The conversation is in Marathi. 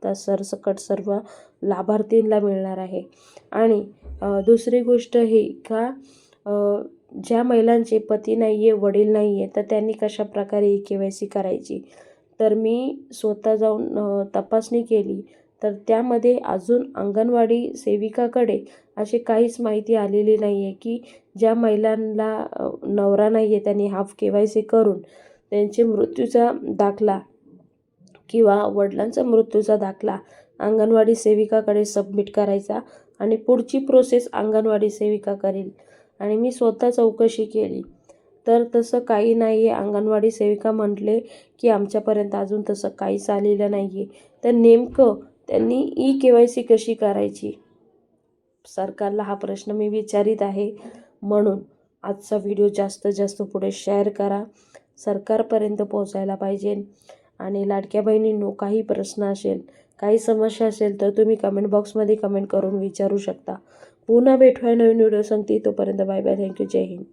हप्ता सरसकट सर्व लाभार्थींना मिळणार आहे. आणि दुसरी गोष्ट ही का ज्या महिलांचे पती नाही आहे, वडील नाही आहे, तर त्यांनी कशाप्रकारे KYC करायची. तर मी स्वतः जाऊन तपासणी केली, तर त्यामध्ये अजून अंगणवाडी सेविकाकडे अशी काहीच माहिती आलेली नाही आहे की ज्या महिलांना नवरा नाही आहे त्यांनी हाफ KYC करून त्यांचे मृत्यूचा दाखला किंवा वडिलांचा मृत्यूचा दाखला अंगणवाडी सेविकाकडे सबमिट करायचा आणि पुढची प्रोसेस अंगणवाडी सेविका करेल. आणि मी स्वतः चौकशी केली तर तसं काही नाही आहे. अंगणवाडी सेविका म्हटले की आमच्यापर्यंत अजून तसं काहीच आलेलं नाही आहे. तर नेमकं त्यांनी KYC कशी करायची, सरकारला हा प्रश्न मी विचारित आहे. म्हणून आजचा व्हिडिओ जास्तीत जास्त पुढे शेअर करा, सरकारपर्यंत पोहोचायला पाहिजे. आणि लाडक्या बहिणींनो, काही प्रश्न असेल, काही समस्या असेल तर तुम्ही कमेंट बॉक्समध्ये कमेंट करून विचारू शकता. पुन्हा भेटूया नवीन व्हिडिओ सांगते. तोपर्यंत बाय बाय. थँक्यू. जय हिंद.